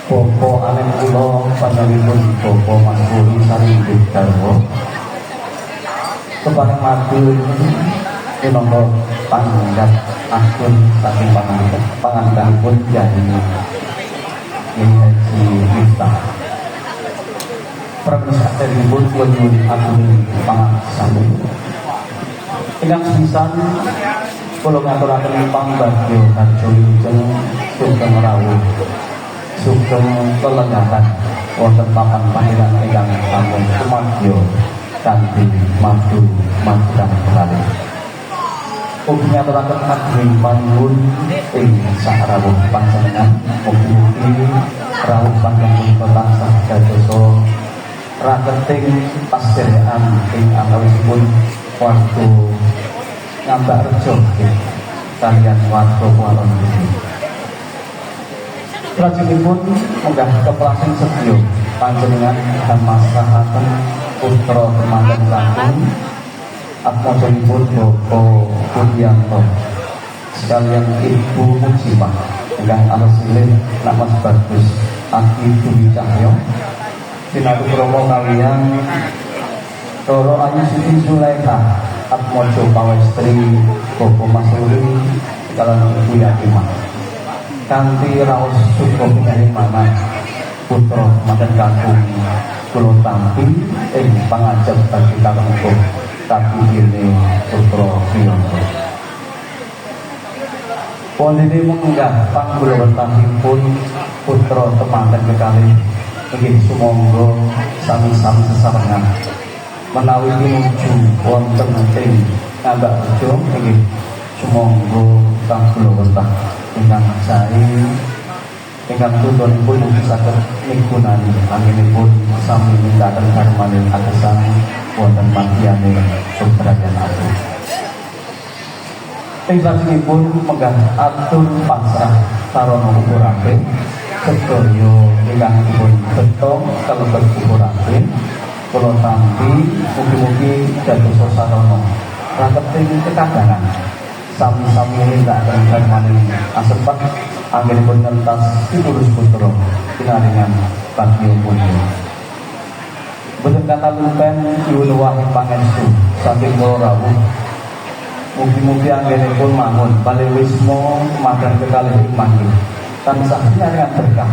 Bapak alim kula panjenenganipun Bapak Mas Sari Darwo kepareng matur minangka panggap agung saking pangandikanipun Kyai Haji Miftah. Prabesan saderipun kula nyuwun agung pangaksami. Ingkang sepisan kula ngaturaken pangbagyo karya wilujeng sugeng rawuh sugeng kelengahan wonten papan panggilan ingkang sampun sumadyo kanthi madu-maduran kelali. Ugi ngaturaken ageng panuwun ing sarawuh panjenengan, mugi-mugi rawuh panjenengan tansah dadosa raketing pasederekan ing antawisipun warga ngambak rejo kaliyan warga walon iki. Lajengipun munggah keplasing sedya panjenengan hamasahaken putra temanten langkung atmajanipun Bapak Budianto sekalian Ibu Mujibah ingkang alasilih Mas Bagus Aki Dwi Cahyo sinatu kromo kaliyan Roro Ayu Siti Zulaikha atmaja pawestri Bapak Mas Uli sekalian Ibu Yatimah kanthi raos suka pinayemana putra manten kakung kula tampi ing pangajab bagi kakung tapi ini putra Priyanto. Ponene munggah panggulawetahipun putra temanten kekalih inggih sumangga sami-sami sesarengan menawi pinuju wonten ing ngambak rejo inggih sumangga panggulawetah ingkang sae ingkang tutunipun mugi saged migunani anggenipun sami nindakaken karmaning atesan wonten panggiyane Subrayana Agung. Ing salajengipun menggah atur pasrah sarana ukurake sedaya ingkang dipun beto kalebet ukurake kula tampi mugi-mugi dadosa sarana raketing kekadangan sami-sami nindakaken karmaning asepat anggenipun ngentas pitulus putra pinaringan bagya punya. Boten kata lumpen nyuwun wahing pangestu saking kula rawuh. Mugi-mugi anggenipun mangun paliwisma madan kekalih manggih tansah nyaringan berkah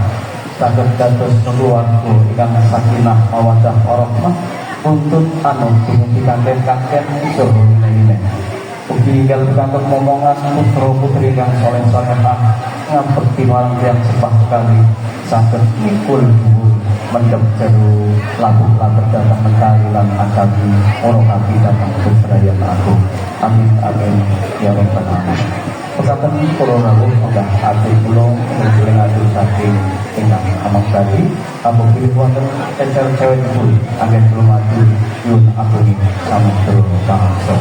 saged dados keluarga ingkang sakinah mawaddah warahmah untuk dumugi kanthi kakek saha winene. Ugi ingkang pikantuk momongan putra putri ingkang saleh salehah ngabekti marang tiyang sepah sekali saged mikul dhuwur mendem jero labuh-labuh datang mentari lan akabi ora kabi datang Subrayana Agung. Amin amin ya rabbal alamin. Pekaten kula rawuh menggah ati kula njenengan atur saking ingkang amang tadi ampun pilih wonten ecer cewekipun anggen kula maju yun agung samudra bangsa.